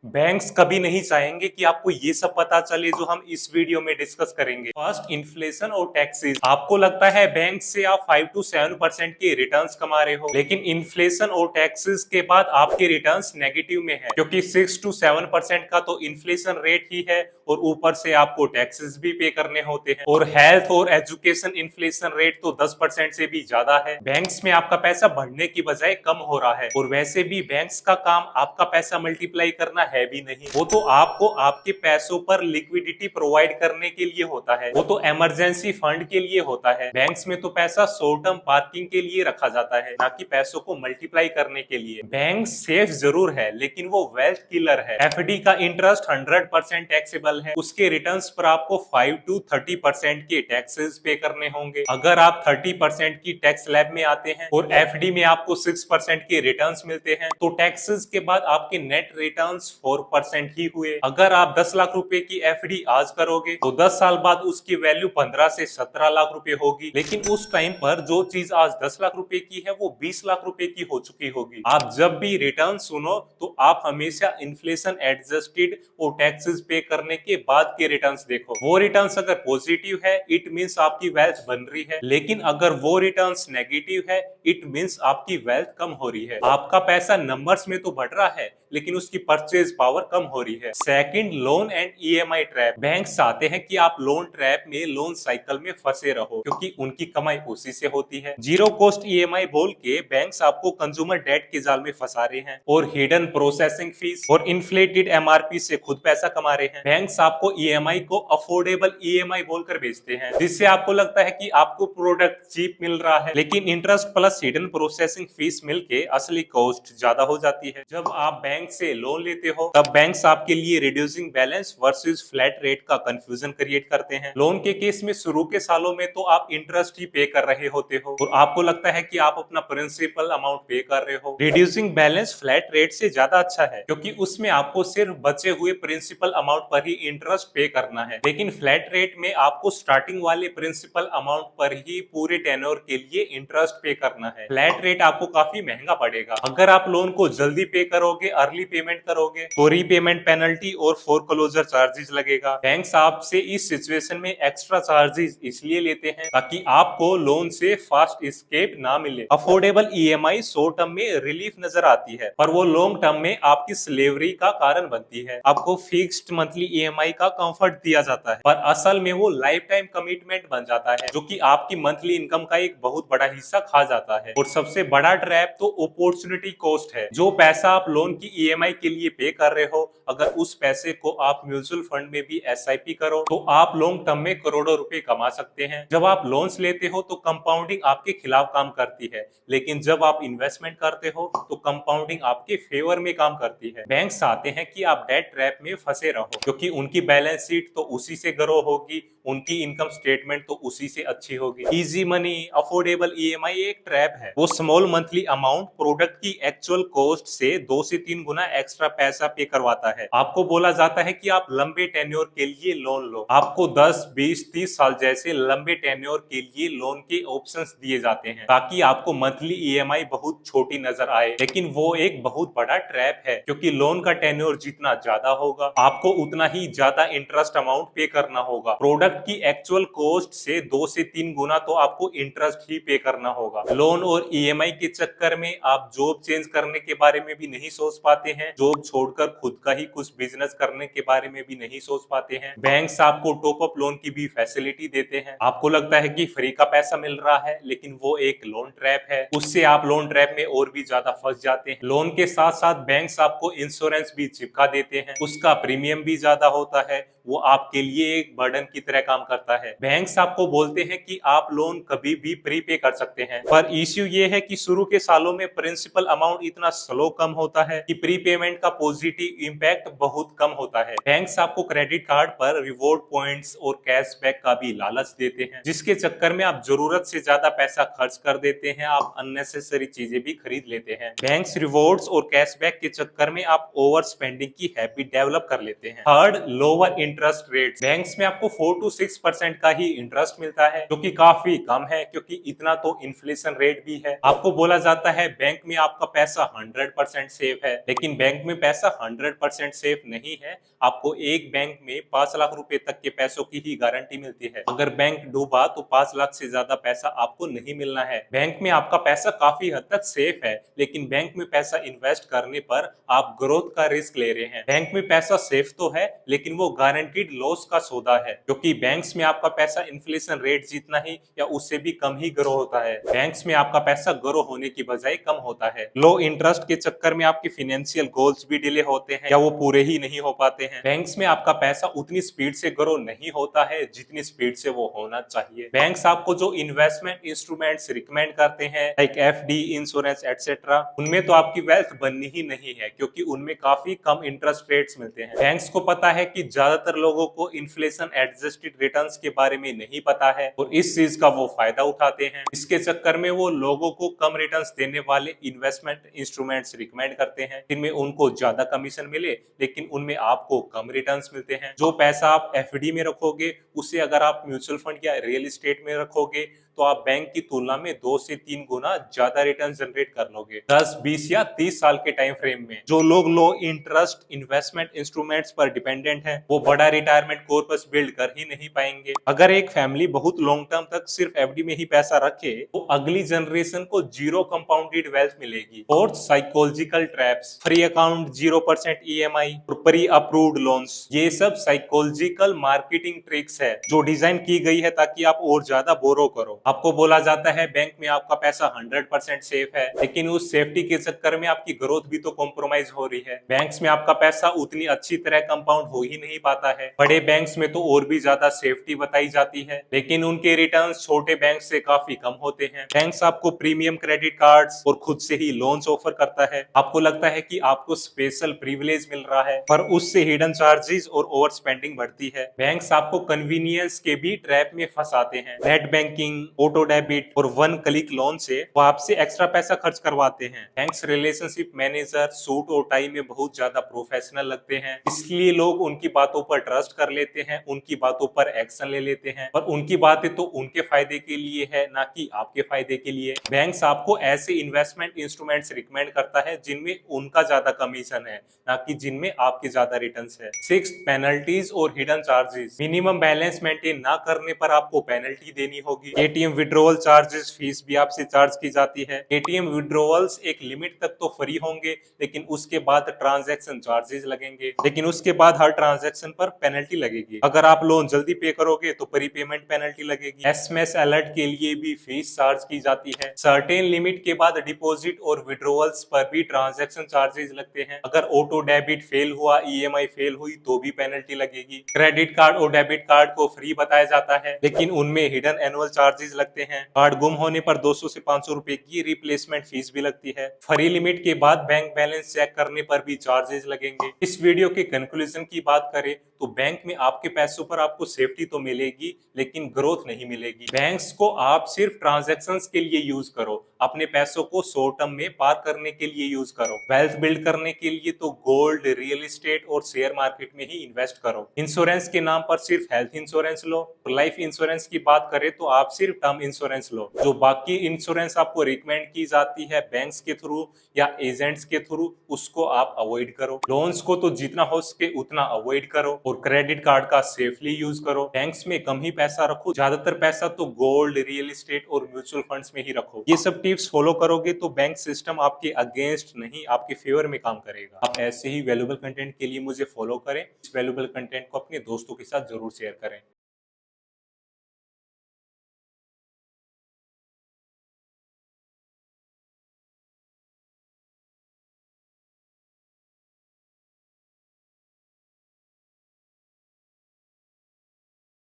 Banks कभी नहीं चाहेंगे कि आपको ये सब पता चले जो हम इस वीडियो में डिस्कस करेंगे। फर्स्ट, इन्फ्लेशन और टैक्सेस। आपको लगता है बैंक से आप 5 to 7% के रिटर्न्स कमा रहे हो, लेकिन इन्फ्लेशन और टैक्सेस के बाद आपके रिटर्न्स नेगेटिव में है, क्योंकि 6 to 7% का तो इन्फ्लेशन रेट ही है और ऊपर से आपको टैक्सेस भी पे करने होते हैं। और हेल्थ और एजुकेशन इन्फ्लेशन रेट तो 10% से भी ज्यादा है। बैंक्स में आपका पैसा बढ़ने की बजाय कम हो रहा है, और वैसे भी बैंक्स का काम आपका पैसा मल्टीप्लाई करना है भी नहीं। वो तो आपको आपके पैसों पर लिक्विडिटी प्रोवाइड करने के लिए होता है, वो तो इमरजेंसी फंड के लिए होता है। बैंक्स में तो पैसा शॉर्ट टर्म पार्किंग के लिए रखा जाता है, ना कि पैसों को मल्टीप्लाई करने के लिए। बैंक सेफ जरूर है, लेकिन वो वेल्थ किलर है। एफडी का इंटरेस्ट 100% टैक्सेबल है, उसके रिटर्न्स पर आपको 5 to 30% के टैक्सेस पे करने होंगे। अगर आप 30% की टैक्स स्लैब में आते हैं और एफडी में आपको 6% के रिटर्न्स मिलते हैं, तो टैक्सेस के बाद आपके नेट रिटर्न्स 4% ही हुए। अगर आप 10 लाख रुपए की एफडी आज करोगे तो 10 साल बाद उसकी वैल्यू 15 से 17 लाख रुपए होगी, लेकिन उस टाइम पर जो चीज आज 10 लाख रुपए की है वो 20 लाख रुपए की हो चुकी होगी। आप जब भी रिटर्न सुनो तो आप हमेशा इन्फ्लेशन एडजस्टेड और टैक्सेस पे करने के बाद के रिटर्न्स देखो। वो रिटर्न्स अगर पॉजिटिव है, इट मींस आपकी वेल्थ बन रही है, लेकिन अगर वो रिटर्न्स नेगेटिव है, इट मींस आपकी वेल्थ कम हो रही है। आपका पैसा नंबर्स में तो बढ़ रहा है, लेकिन उसकी परचेज पावर कम हो रही है। Second, loan and EMI trap. Bank चाहते हैं कि आप लोन ट्रैप में, लोन साइकिल में फंसे रहो, क्योंकि उनकी कमाई उसी से होती है। जीरो कॉस्ट ईएमआई बोल के बैंक्स आपको कंज्यूमर डेट के जाल में फंसा रहे हैं, और हिडन प्रोसेसिंग फीस और इन्फ्लेटेड एमआरपी से खुद पैसा कमा रहे हैं। बैंक्स आपको ईएमआई को अफोर्डेबल ईएमआई बोलकर बेचते हैं, जिससे आपको लगता है कि आपको प्रोडक्ट चीप मिल रहा है, लेकिन interest plus hidden processing fees मिलके असली कॉस्ट ज्यादा हो जाती है। जब आप बैंक से लोन लेते हो तब बैंक्स आपके लिए reducing balance versus flat rate का कंफ्यूजन क्रिएट करते हैं। लोन के केस में शुरू के सालों में तो आप इंटरेस्ट ही पे कर रहे होते हो, और आपको लगता है कि आप अपना प्रिंसिपल अमाउंट पे कर रहे हो। रिड्यूसिंग बैलेंस फ्लैट रेट से ज्यादा अच्छा है, क्योंकि उसमें आपको सिर्फ बचे हुए प्रिंसिपल अमाउंट पर ही इंटरेस्ट पे करना है, लेकिन फ्लैट रेट में आपको स्टार्टिंग वाले प्रिंसिपल अमाउंट पर ही पूरे टेन्योर के लिए इंटरेस्ट पे करना है। फ्लैट रेट आपको काफी महंगा पड़ेगा। अगर आप लोन को जल्दी पे करोगे, अर्ली पेमेंट करोगे, तो रीपेमेंट पेनल्टी और फोरक्लोजर चार्जेस लगेगा। बैंक्स आपसे इस सिचुएशन में एक्स्ट्रा चार्जेस इसलिए लेते हैं ताकि आपको लोन से फास्ट एस्केप ना मिले। अफोर्डेबल ईएमआई शॉर्ट टर्म में रिलीफ नजर आती है, पर वो लॉन्ग टर्म में आपकी स्लेवरी का कारण बनती है। आपको फिक्स्ड मंथली ईएमआई का कंफर्ट दिया जाता है, पर असल में वो लाइफ टाइम कमिटमेंट बन जाता है, जो कि आपकी मंथली इनकम का एक बहुत बड़ा हिस्सा खा जाता है। और सबसे बड़ा ट्रैप तो अपॉर्चुनिटी कॉस्ट है। जो पैसा आप लोन की ईएमआई के लिए पे कर रहे हो, अगर उस पैसे को आप म्यूचुअल फंड में भी एसआईपी करो तो आप लॉन्ग टर्म में करोड़ों रुपए कमा सकते हैं। जब आप लोन्स लेते हो तो कंपाउंडिंग आपके खिलाफ काम करती है, लेकिन जब आप इन्वेस्टमेंट करते हो तो कंपाउंडिंग आपके फेवर में काम करती है। बैंक चाहते हैं कि आप डेट ट्रैप में फंसे रहो, क्योंकि उनकी बैलेंस शीट तो उसी से ग्रो होगी, उनकी इनकम स्टेटमेंट तो उसी से अच्छी होगी। इजी मनी, अफोर्डेबल ईएमआई एक ट्रैप है। वो स्मॉल मंथली अमाउंट प्रोडक्ट की एक्चुअल कॉस्ट से 2 से 3 गुना एक्स्ट्रा पैसा पे करवाता है। आपको बोला जाता है कि आप लंबे टेन्योर के लिए लोन लो। आपको 10, 20, 30 साल जैसे लंबे टेन्योर के लिए लोन के ऑप्शंस दिए जाते हैं, ताकि आपको मंथली ईएमआई बहुत छोटी नजर आए, लेकिन वो एक बहुत बड़ा ट्रैप है, क्योंकि लोन का टेन्योर जितना ज्यादा होगा, आपको उतना ही ज्यादा इंटरेस्ट अमाउंट पे करना होगा। प्रोडक्ट की एक्चुअल कॉस्ट से 2 से 3 गुना तो आपको इंटरेस्ट ही पे करना होगा। लोन और ईएमआई के चक्कर में आप जॉब चेंज करने के बारे में भी नहीं सोच पाते हैं, जॉब छोड़कर खुद का ही कुछ बिजनेस करने के बारे में भी नहीं सोच पाते हैं। बैंक्स आपको टॉप अप लोन की भी फैसिलिटी देते हैं। आपको लगता है कि फ्री का पैसा मिल रहा है, लेकिन वो एक लोन ट्रैप है। उससे आप लोन ट्रैप में और भी ज्यादा फंस जाते हैं। लोन के साथ साथ बैंक्स आपको इंश्योरेंस भी चिपका देते हैं, उसका प्रीमियम भी ज्यादा होता है, वो आपके लिए एक बर्डन की तरह काम करता है। बैंक्स आपको बोलते हैं कि आप लोन कभी भी प्री पे कर सकते हैं, पर इश्यू ये है कि शुरू के सालों में प्रिंसिपल अमाउंट इतना स्लो कम होता है कि प्री पेमेंट का पॉजिटिव इंपैक्ट बहुत कम होता है। बैंक्स आपको क्रेडिट कार्ड पर रिवॉर्ड पॉइंट्स और कैशबैक का भी लालच देते हैं, जिसके चक्कर में आप जरूरत से ज्यादा पैसा खर्च कर देते हैं, आप अननेसेसरी चीजें भी खरीद लेते हैं। बैंक्स रिवॉर्ड्स और कैशबैक के चक्कर में आप ओवर स्पेंडिंग की हैबिट डेवलप कर लेते हैं। Third, lower interest rate banks में आपको 4 to 6% का ही इंटरेस्ट मिलता है, जो कि काफी कम है क्योंकि इतना तो इन्फ्लेशन रेट भी है। आपको बोला जाता है बैंक में आपका पैसा 100% सेफ है, लेकिन बैंक में पैसा 100% सेफ नहीं है। आपको एक बैंक में 5 लाख रुपए तक के पैसों की ही गारंटी मिलती है। अगर बैंक डूबा तो 5 लाख से ज्यादा पैसा आपको नहीं मिलना है। बैंक में आपका पैसा काफी हद तक सेफ है, लेकिन बैंक में पैसा इन्वेस्ट करने पर आप ग्रोथ का रिस्क ले रहे हैं। बैंक में पैसा सेफ तो है, लेकिन वो गारंटीड लॉस का सौदा है, क्योंकि बैंक्स में आपका पैसा इन्फ्लेशन रेट जितना ही या उससे भी कम ही ग्रो होता है। बैंक्स में आपका पैसा ग्रो होने की बजाय कम होता है। लो इंटरेस्ट के चक्कर में आपके फाइनेंशियल गोल्स भी डिले होते हैं या वो पूरे ही नहीं हो पाते हैं। बैंक्स में आपका पैसा उतनी स्पीड से ग्रो नहीं होता है जितनी स्पीड से वो होना चाहिए। बैंक्स आपको जो इन्वेस्टमेंट इंस्ट्रूमेंट्स रिकमेंड करते हैं लाइक एफडी, इंश्योरेंस एटसेट्रा, उनमें तो आपकी वेल्थ बननी ही नहीं है, क्योंकि उनमें काफी कम इंटरेस्ट रेट्स मिलते हैं। बैंक्स को पता है कि ज्यादातर लोगों को इन्फ्लेशन एडजस्टेड रिटर्न्स के बारे में नहीं पता है और इस चीज का वो फायदा उठाते हैं। इसके चक्कर में वो लोगों को कम रिटर्न्स देने वाले इन्वेस्टमेंट इंस्ट्रूमेंट्स रिकमेंड करते हैं, जिनमें उनको ज्यादा कमीशन मिले लेकिन उनमें आपको कम रिटर्न्स मिलते हैं। जो पैसा आप एफडी में रखोगे उसे अगर आप म्यूचुअल फंड या रियल एस्टेट में रखोगे तो आप बैंक की तुलना में 2 से 3 गुना ज्यादा रिटर्न जनरेट कर लोगे 10, 20 या 30 साल के टाइम फ्रेम में। जो लोग लो इंटरेस्ट इन्वेस्टमेंट इंस्ट्रूमेंट्स पर डिपेंडेंट हैं, वो बड़ा रिटायरमेंट कॉर्पस बिल्ड कर ही नहीं पाएंगे। अगर एक फैमिली बहुत लॉन्ग टर्म तक सिर्फ एफडी में ही पैसा रखे तो अगली जनरेशन को जीरो कंपाउंडेड वेल्थ मिलेगी। और psychological traps, free account, 0% EMI और प्री अप्रूव्ड लोन्स, ये सब साइकोलॉजिकल मार्केटिंग ट्रिक्स है जो डिजाइन की गई है ताकि आप और ज्यादा बोरो करो। आपको बोला जाता है बैंक में आपका पैसा 100% सेफ है, लेकिन उस सेफ्टी के चक्कर में आपकी ग्रोथ भी तो कॉम्प्रोमाइज हो रही है। बैंक्स में आपका पैसा उतनी अच्छी तरह कंपाउंड हो ही नहीं पाता है। बड़े बैंक्स में तो और भी ज्यादा सेफ्टी बताई जाती है, लेकिन उनके रिटर्न्स छोटे बैंक से काफी कम होते हैं। बैंक्स आपको प्रीमियम क्रेडिट कार्ड्स और खुद से ही लोन्स ऑफर करता है। आपको लगता है कि आपको स्पेशल प्रिविलेज मिल रहा है, पर उससे हिडन चार्जेस और ओवर स्पेंडिंग बढ़ती है। बैंक्स आपको कन्वीनियंस के भी ट्रैप में फंसाते हैं। नेट बैंकिंग, ऑटो डेबिट और वन क्लिक लोन से वो आपसे एक्स्ट्रा पैसा खर्च करवाते हैं। बैंक्स रिलेशनशिप मैनेजर सूट और टाई में बहुत ज्यादा प्रोफेशनल लगते हैं, इसलिए लोग उनकी बातों पर ट्रस्ट कर लेते हैं, उनकी बातों पर एक्शन ले लेते हैं। पर उनकी बातें तो उनके फायदे के लिए है, ना कि आपके फायदे के लिए। बैंक्स आपको ऐसे इन्वेस्टमेंट इंस्ट्रूमेंट्स रिकमेंड करता है जिनमें उनका ज्यादा कमीशन है, ना कि जिनमें आपके ज्यादा रिटर्न्स है। 6 पेनल्टीज और hidden charges, minimum balance maintain ना करने पर आपको पेनल्टी देनी होगी। एटीएम विड्रॉवल चार्जेस, फीस भी आपसे चार्ज की जाती है। एटीएम विड्रॉवल्स एक लिमिट तक तो फ्री होंगे, लेकिन उसके बाद ट्रांजैक्शन चार्जेस लगेंगे, लेकिन उसके बाद हर ट्रांजैक्शन पर पेनल्टी लगेगी। अगर आप लोन जल्दी पे करोगे तो प्री पेमेंट पेनल्टी लगेगी। एसएमएस अलर्ट के लिए भी फीस चार्ज की जाती है। सर्टेन लिमिट के बाद डिपॉजिट और विड्रॉवल्स पर भी ट्रांजैक्शन चार्जेस लगते हैं। अगर ऑटो डेबिट फेल हुआ, ईएमआई फेल हुई तो भी पेनल्टी लगेगी। क्रेडिट कार्ड और डेबिट कार्ड को फ्री बताया जाता है, लेकिन उनमें हिडन एनुअल चार्जेस लगते हैं। कार्ड गुम होने पर 200 से 500 रुपए की रिप्लेसमेंट फीस भी लगती है। फ्री लिमिट के बाद बैंक बैलेंस चेक करने पर भी चार्जेस लगेंगे। इस वीडियो के कंक्लूजन की बात करें तो बैंक में आपके पैसों पर आपको सेफ्टी तो मिलेगी, लेकिन ग्रोथ नहीं मिलेगी। बैंक्स को आप सिर्फ ट्रांजैक्शंस के लिए यूज करो, अपने पैसों को शॉर्ट टर्म में पार करने के लिए यूज करो। वेल्थ बिल्ड करने के लिए तो गोल्ड, रियल एस्टेट और शेयर मार्केट में ही इन्वेस्ट करो। इंश्योरेंस के नाम पर सिर्फ हेल्थ इंश्योरेंस लो। लाइफ इंश्योरेंस की बात करें तो आप सिर्फ टर्म इंश्योरेंस लो। जो बाकी इंश्योरेंस आपको रिकमेंड की जाती है बैंक्स के थ्रू या एजेंट्स के थ्रू, उसको आप अवॉइड करो। लोन्स को तो जितना हो सके उतना अवॉइड करो और क्रेडिट कार्ड का सेफली यूज करो। बैंक्स में कम ही पैसा रखो, ज्यादातर पैसा तो गोल्ड, रियल एस्टेट और म्यूचुअल फंड्स में ही रखो। ये सब टिप्स फॉलो करोगे तो बैंक सिस्टम आपके अगेंस्ट नहीं, आपके फेवर में काम करेगा। आप ऐसे ही वैल्यूएबल कंटेंट के लिए मुझे फॉलो करें। इस वैल्यूएबल कंटेंट को अपने दोस्तों के साथ जरूर शेयर करें।